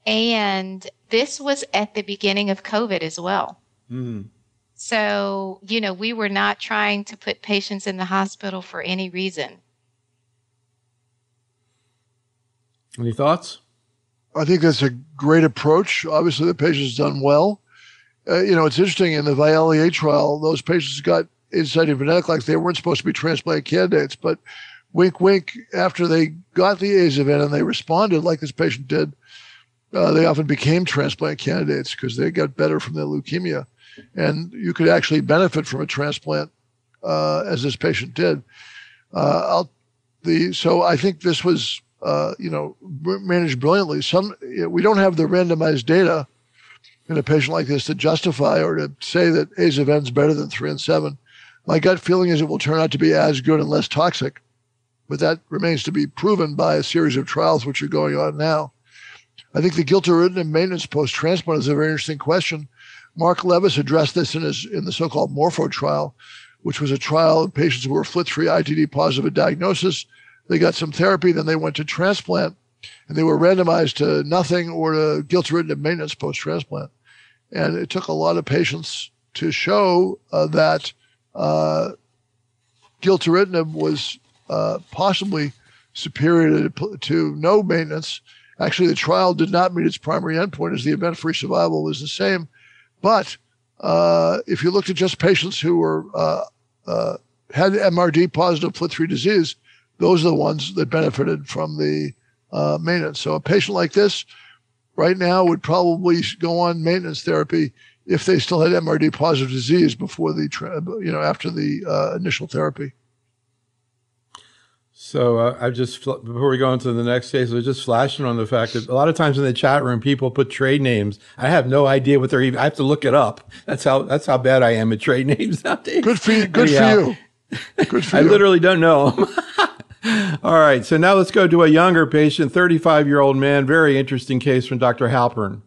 And this was at the beginning of COVID as well. So, we were not trying to put patients in the hospital for any reason. Any thoughts? I think that's a great approach. Obviously, the patient's done well. It's interesting, in the VIALE-A trial, those patients got azacitidine venetoclax. They weren't supposed to be transplant candidates, but wink, wink, after they got the azaven and they responded like this patient did, they often became transplant candidates because they got better from their leukemia. And you could actually benefit from a transplant, as this patient did. So I think this was, managed brilliantly. We don't have the randomized data in a patient like this to justify or to say that azaven's better than 3 and 7. My gut feeling is it will turn out to be as good and less toxic, but that remains to be proven by a series of trials which are going on now. I think the gilteritinib maintenance post-transplant is a very interesting question. Mark Levis addressed this in the so-called Morpho trial, which was a trial of patients who were FLT3 ITD positive at diagnosis. They got some therapy, then they went to transplant, and they were randomized to nothing or to gilteritinib maintenance post-transplant. And it took a lot of patients to show that gilteritinib was possibly superior to no maintenance. Actually, the trial did not meet its primary endpoint, as the event-free survival was the same. But if you looked at just patients who were had MRD positive FLT3 disease, those are the ones that benefited from the maintenance. So a patient like this right now would probably go on maintenance therapy if they still had MRD positive disease before after the initial therapy. So before we go into the next case, I was just flashing on the fact that a lot of times in the chat room, people put trade names. I have no idea what they're even. I have to look it up. That's how bad I am at trade names nowadays. Good for you. Good for you. Good for you. I literally don't know them. All right. So now let's go to a younger patient, 35-year-old man. Very interesting case from Dr. Halpern.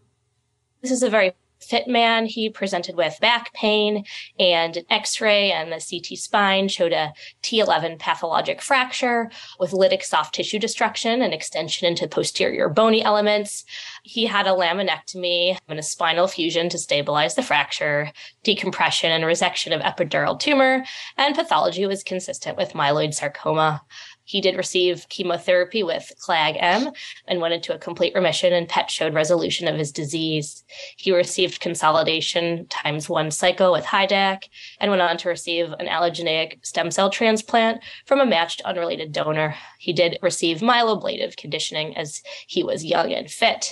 This is a very fit man. He presented with back pain, and an X-ray and the CT spine showed a T11 pathologic fracture with lytic soft tissue destruction and extension into posterior bony elements. He had a laminectomy and a spinal fusion to stabilize the fracture, decompression and resection of epidural tumor, and pathology was consistent with myeloid sarcoma. He did receive chemotherapy with CLAG-M and went into a complete remission, and PET showed resolution of his disease. He received consolidation ×1 cycle with HiDAC and went on to receive an allogeneic stem cell transplant from a matched unrelated donor. He did receive myeloablative conditioning as he was young and fit.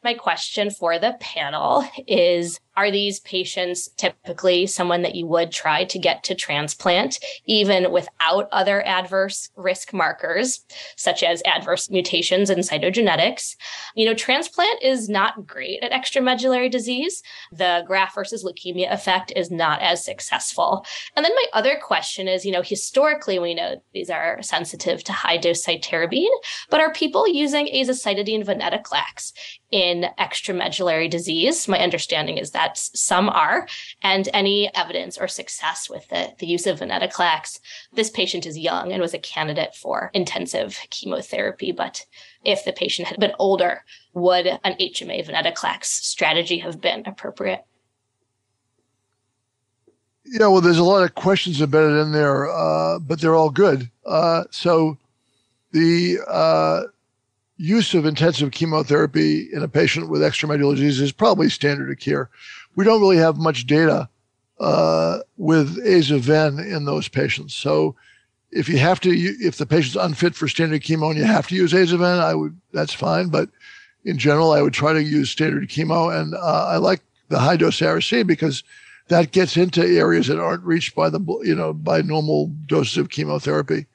My question for the panel is, are these patients typically someone that you would try to get to transplant, even without other adverse risk markers, such as adverse mutations in cytogenetics? Transplant is not great at extramedullary disease. The graft versus leukemia effect is not as successful. And then my other question is, historically, we know these are sensitive to high-dose cytarabine, but are people using azacitidine venetoclax in extramedullary disease? My understanding is that some are, and any evidence or success with the use of venetoclax. This patient is young and was a candidate for intensive chemotherapy, but if the patient had been older, would an HMA venetoclax strategy have been appropriate? Yeah, well, there's a lot of questions embedded in there, but they're all good. So the use of intensive chemotherapy in a patient with extramedullary disease is probably standard of care. We don't really have much data with aza-ven in those patients. So if the patient's unfit for standard chemo and you have to use aza-ven, that's fine. But in general, I would try to use standard chemo. And I like the high dose Ara-C because that gets into areas that aren't reached by by normal doses of chemotherapy.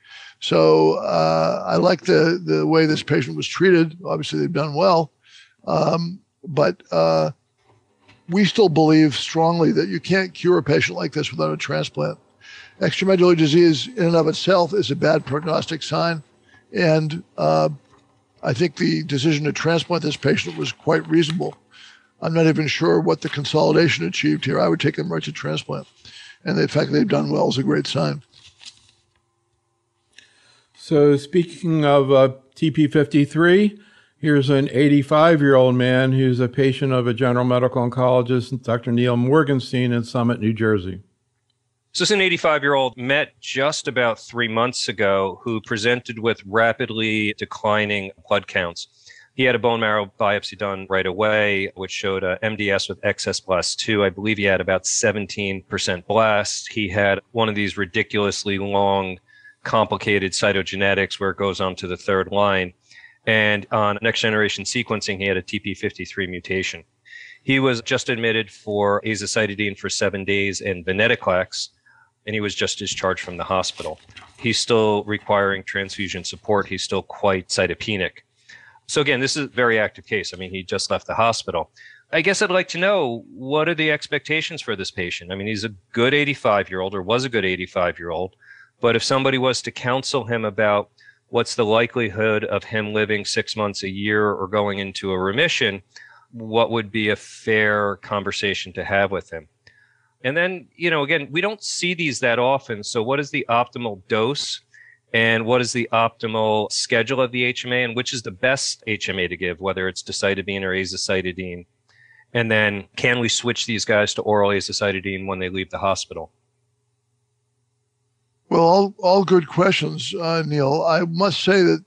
So I like the way this patient was treated. Obviously, they've done well. But we still believe strongly that you can't cure a patient like this without a transplant. Extramedullary disease in and of itself is a bad prognostic sign. And I think the decision to transplant this patient was quite reasonable. I'm not even sure what the consolidation achieved here. I would take them right to transplant. And the fact that they've done well is a great sign. So speaking of TP53, here's an 85-year-old man who's a patient of a general medical oncologist, Dr. Neil Morgenstein in Summit, New Jersey. So this is an 85-year-old met just about 3 months ago who presented with rapidly declining blood counts. He had a bone marrow biopsy done right away, which showed a MDS with excess blast 2. I believe he had about 17% blast. He had one of these ridiculously long, complicated cytogenetics where it goes on to the third line. And on next generation sequencing, he had a TP53 mutation. He was just admitted for azacitidine for 7 days and venetoclax, and he was just discharged from the hospital. He's still requiring transfusion support. He's still quite cytopenic. So again, this is a very active case. I mean, he just left the hospital. I guess I'd like to know, what are the expectations for this patient? I mean, he's a good 85-year-old or was a good 85-year-old. But if somebody was to counsel him about what's the likelihood of him living 6 months, a year, or going into a remission, what would be a fair conversation to have with him? And then, again, we don't see these that often. So what is the optimal dose? And what is the optimal schedule of the HMA? And which is the best HMA to give, whether it's decitabine or azacitidine? And then can we switch these guys to oral azacitidine when they leave the hospital? Well, all good questions, Neil. I must say that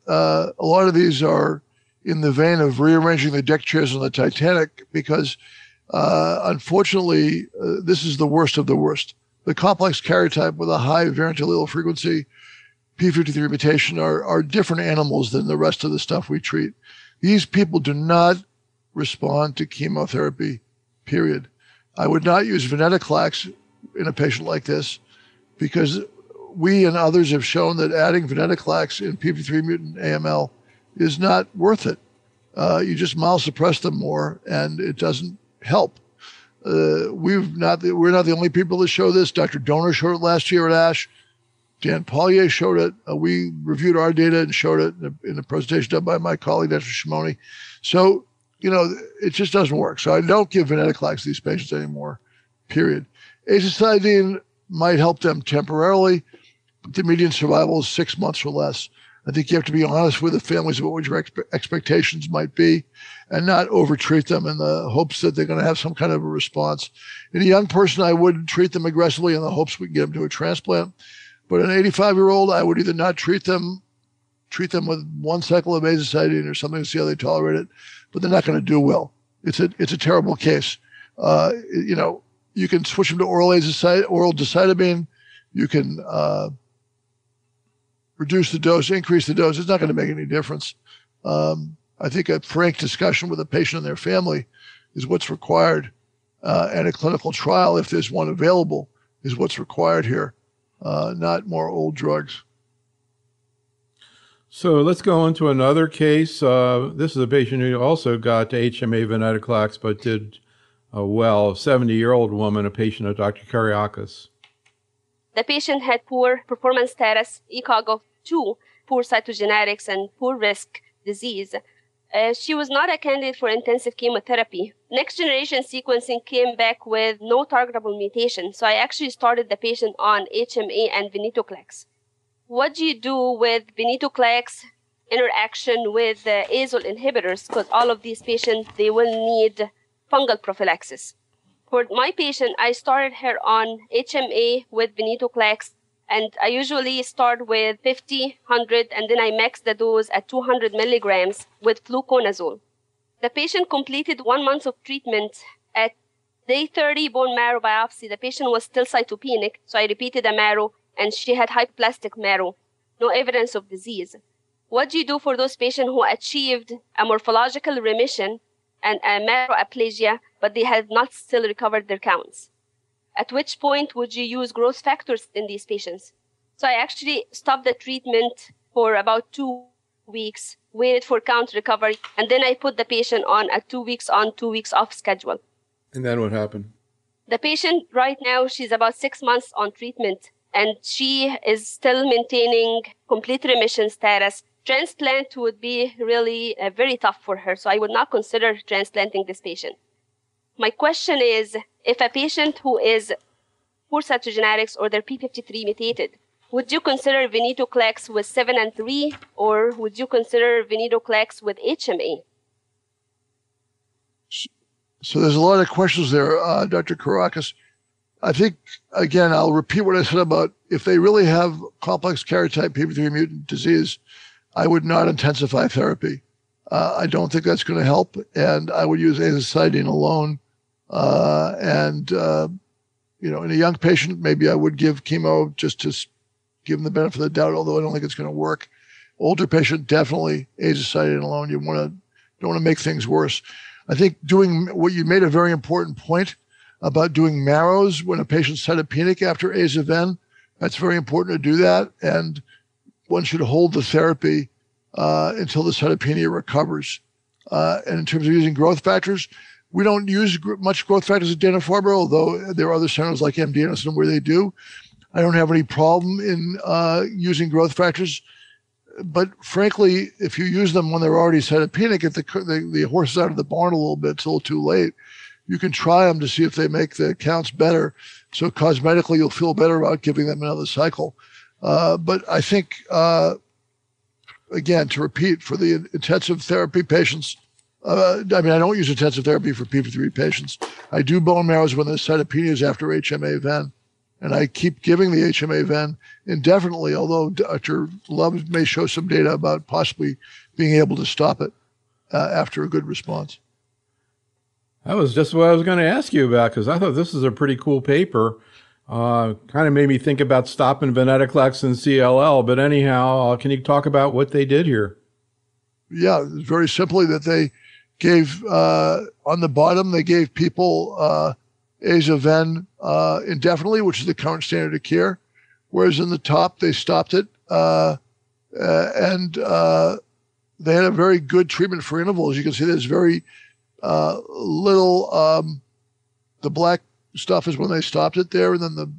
a lot of these are in the vein of rearranging the deck chairs on the Titanic because, unfortunately, this is the worst of the worst. The complex karyotype with a high variant allele frequency, P53 mutation, are different animals than the rest of the stuff we treat. These people do not respond to chemotherapy, period. I would not use venetoclax in a patient like this because we and others have shown that adding venetoclax in P53 mutant AML is not worth it. You just myelosuppress them more, and it doesn't help. We're not the only people that show this. Dr. Donor showed it last year at ASH. Dan Pollier showed it. We reviewed our data and showed it in a presentation done by my colleague, Dr. Shimoni. So, it just doesn't work. So I don't give venetoclax to these patients anymore, period. Azacitidine might help them temporarily, but the median survival is 6 months or less. I think you have to be honest with the families about what your expectations might be and not overtreat them in the hopes that they're going to have some kind of a response. In a young person, I wouldn't treat them aggressively in the hopes we can get them to a transplant. But an 85-year-old, I would either not treat them treat them with one cycle of azacitidine or something to see how they tolerate it, but they're not going to do well. It's a terrible case. You can switch them to oral decitabine. You can reduce the dose, increase the dose. It's not going to make any difference. I think a frank discussion with a patient and their family is what's required, and a clinical trial, if there's one available, is what's required here, not more old drugs. So let's go into another case. This is a patient who also got HMA venetoclax but did well, a 70-year-old woman, a patient of Dr. Karyakis. The patient had poor performance status, ECOG of 2, poor cytogenetics, and poor risk disease. She was not a candidate for intensive chemotherapy. Next generation sequencing came back with no targetable mutation, so I actually started the patient on HMA and venetoclax. What do you do with venetoclax interaction with azole inhibitors? Because all of these patients, they will need fungal prophylaxis. For my patient, I started her on HMA with venetoclax, and I usually start with 50, 100, and then I max the dose at 200 milligrams with fluconazole. The patient completed 1 month of treatment. At day 30 bone marrow biopsy, the patient was still cytopenic, so I repeated the marrow, and she had hypoplastic marrow, no evidence of disease. What do you do for those patients who achieved a morphological remission and a marrow aplasia, but they have not still recovered their counts? At which point would you use growth factors in these patients? So I actually stopped the treatment for about 2 weeks, waited for count recovery, and then I put the patient on a 2 weeks on, 2 weeks off schedule. And then what happened? The patient right now, she's about 6 months on treatment, and she is still maintaining complete remission status. Transplant would be really very tough for her, so I would not consider transplanting this patient. My question is, if a patient who is poor cytogenetics or they're P53 mutated, would you consider venetoclax with 7 and 3, or would you consider venetoclax with HMA? So there's a lot of questions there, Dr. Karyakis. I think, again, I'll repeat what I said about if they really have complex karyotype P53 mutant disease, I would not intensify therapy. I don't think that's going to help, and I would use azacitidine alone. In a young patient, maybe I would give chemo just to give them the benefit of the doubt, although I don't think it's going to work. Older patient, definitely azacitidine alone. You don't want to make things worse. I think you made a very important point about doing marrows when a patient's cytopenic after aza-ven. That's very important to do that, and one should hold the therapy until the cytopenia recovers. And in terms of using growth factors, we don't use much growth factors at Dana-Farber, although there are other centers like MD Anderson where they do. I don't have any problem in using growth factors. But frankly, if you use them when they're already cytopenic, if the horse is out of the barn a little bit, it's a little too late. You can try them to see if they make the counts better. So cosmetically, you'll feel better about giving them another cycle. But I think, again, to repeat, for the intensive therapy patients, I don't use intensive therapy for P53 patients. I do bone marrows when there's cytopenias after HMA-ven, and I keep giving the HMA-ven indefinitely, although Dr. Love may show some data about possibly being able to stop it after a good response. That was just what I was going to ask you about, because I thought this is a pretty cool paper. Kind of made me think about stopping venetoclax and CLL, but anyhow, can you talk about what they did here? Yeah, very simply that they gave, on the bottom, they gave people aza-ven indefinitely, which is the current standard of care, whereas in the top, they stopped it. And they had a very good treatment for intervals. You can see there's very little, the black stuff is when they stopped it there, and then the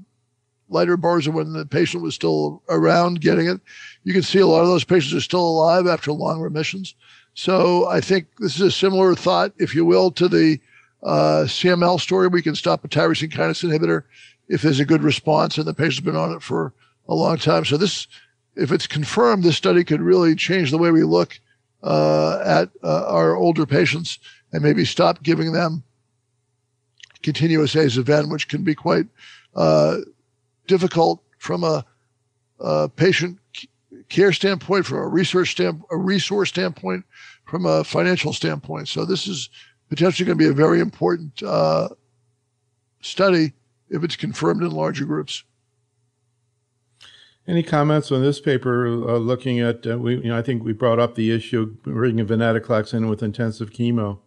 lighter bars are when the patient was still around getting it. You can see a lot of those patients are still alive after long remissions. So I think this is a similar thought, if you will, to the CML story. We can stop a tyrosine kinase inhibitor if there's a good response and the patient's been on it for a long time. So this, if it's confirmed, this study could really change the way we look at our older patients and maybe stop giving them continuous aza-ven, which can be quite difficult from a patient care standpoint, from a resource standpoint, from a financial standpoint. So this is potentially going to be a very important study if it's confirmed in larger groups. Any comments on this paper looking at, I think we brought up the issue of bringing venetoclax in with intensive chemo.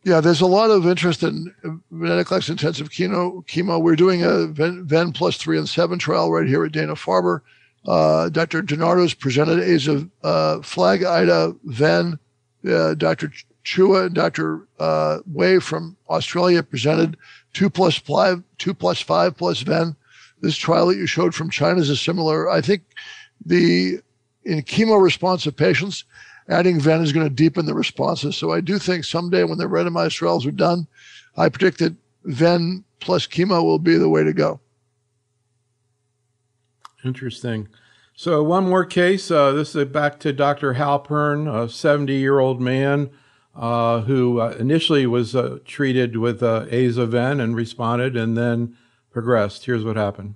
Yeah, there's a lot of interest in venetoclax intensive chemo. We're doing a Ven plus 3 and 7 trial right here at Dana-Farber. Dr. DiNardo's presented flag, IDA, Ven. Dr. Chua and Dr. Wei from Australia presented 2 plus 5 plus Ven. This trial that you showed from China is a similar. I think in chemo responsive patients, adding Ven is going to deepen the responses. So I do think someday when the randomized trials are done, I predict that Ven plus chemo will be the way to go. Interesting. So one more case. This is back to Dr. Halpern, a 70-year-old man who initially was treated with Aza-Ven and responded and then progressed. Here's what happened.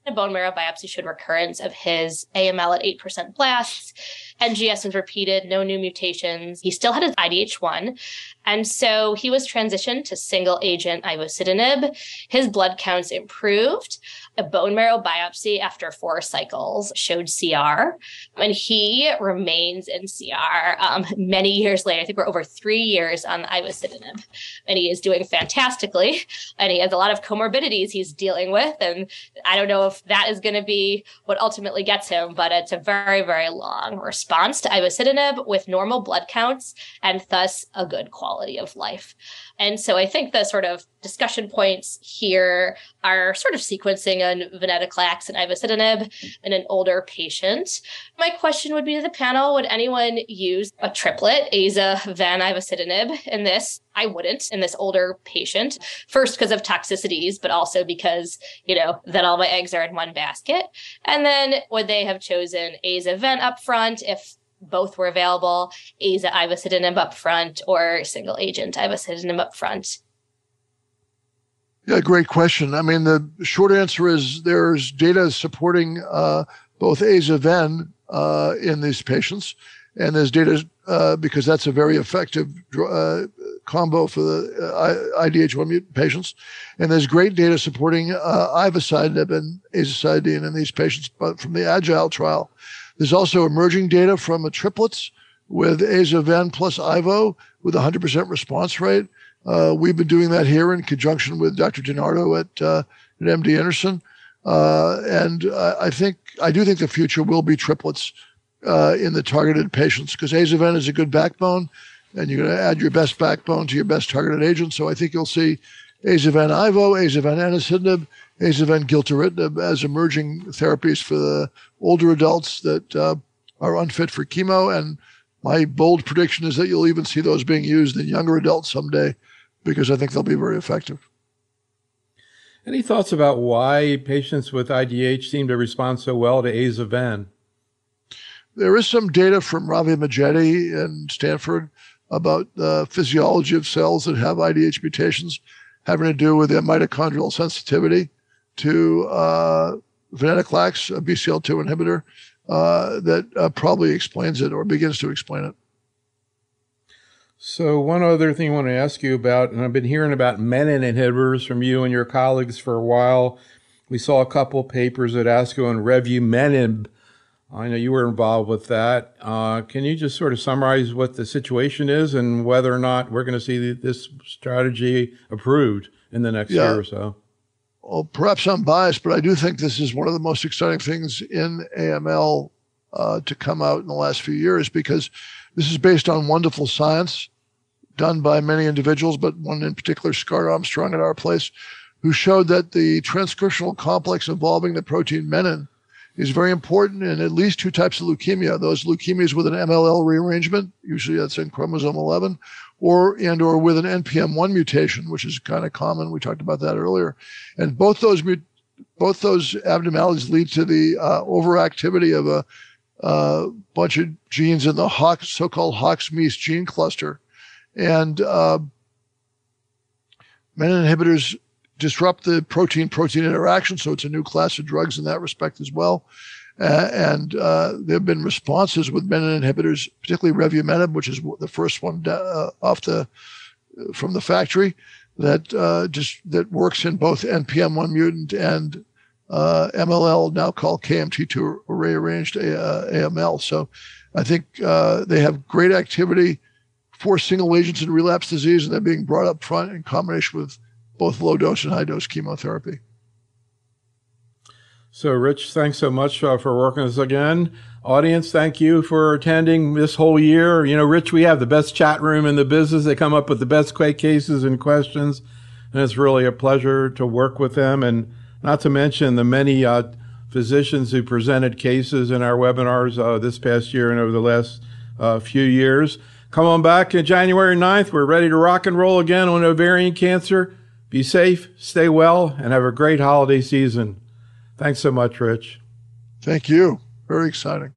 A bone marrow biopsy showed recurrence of his AML at 8% blasts. NGS was repeated, no new mutations. He still had his IDH1. And so he was transitioned to single agent ivosidenib. His blood counts improved. A bone marrow biopsy after 4 cycles showed CR, and he remains in CR many years later. I think we're over 3 years on ivosidenib, and he is doing fantastically. And he has a lot of comorbidities he's dealing with, and I don't know if that is going to be what ultimately gets him, but it's a very, very long response to ivosidenib with normal blood counts and thus a good quality of life. And so I think the sort of discussion points here are sort of sequencing on venetoclax and ivosidenib in an older patient. My question would be to the panel, would anyone use a triplet, Aza, Ven, ivosidenib in this? I wouldn't in this older patient. First, because of toxicities, but also because, then all my eggs are in one basket. And then would they have chosen Aza-Ven up front if both were available, Aza ivosidenib up front, or single agent ivosidenib up front? Yeah, great question. I mean, the short answer is there's data supporting both Aza-Ven in these patients, and there's data because that's a very effective combo for the IDH1 mutant patients, and there's great data supporting ivosidenib and azacitidine in these patients, but from the Agile trial. There's also emerging data from the triplets with Aza-Ven plus Ivo with 100% response rate. We've been doing that here in conjunction with Dr. DiNardo at MD Anderson. And I do think the future will be triplets in the targeted patients, because Aza-Ven is a good backbone, and you're going to add your best backbone to your best targeted agent. So I think you'll see Aza-Ven Ivo, Aza-Ven anacitinib, Aza-Ven gilteritinib as emerging therapies for the older adults that are unfit for chemo. And my bold prediction is that you'll even see those being used in younger adults someday, because I think they'll be very effective. Any thoughts about why patients with IDH seem to respond so well to Aza-Ven? There is some data from Ravi Majeti in Stanford about the physiology of cells that have IDH mutations having to do with their mitochondrial sensitivity to venetoclax, a BCL2 inhibitor, that probably explains it or begins to explain it. So one other thing I want to ask you about, and I've been hearing about menin inhibitors from you and your colleagues for a while. We saw a couple papers at ASCO on revumenib. I know you were involved with that. Can you just sort of summarize what the situation is and whether or not we're going to see this strategy approved in the next year or so? Well, perhaps I'm biased, but I do think this is one of the most exciting things in AML to come out in the last few years, because this is based on wonderful science done by many individuals, but one in particular, Scott Armstrong at our place, who showed that the transcriptional complex involving the protein menin is very important in at least 2 types of leukemia. Those leukemias with an MLL rearrangement, usually that's in chromosome 11, or with an NPM1 mutation, which is kind of common. We talked about that earlier. And both those abnormalities lead to the overactivity of a bunch of genes in the so-called HOX-MEIS gene cluster. And menin inhibitors disrupt the protein-protein interaction, so it's a new class of drugs in that respect as well. And there have been responses with menin inhibitors, particularly revumenib, which is the first one from the factory, that works in both NPM1 mutant and MLL, now called KMT2 rearranged AML. So I think they have great activity for single agents in relapse disease, and they're being brought up front in combination with both low dose and high dose chemotherapy. So, Rich, thanks so much for working with us again. Audience, thank you for attending this whole year. You know, Rich, we have the best chat room in the business. They come up with the best cases and questions, and it's really a pleasure to work with them. And not to mention the many physicians who presented cases in our webinars this past year and over the last few years. Come on back on January 9th. We're ready to rock and roll again on ovarian cancer. Be safe, stay well, and have a great holiday season. Thanks so much, Rich. Thank you. Very exciting.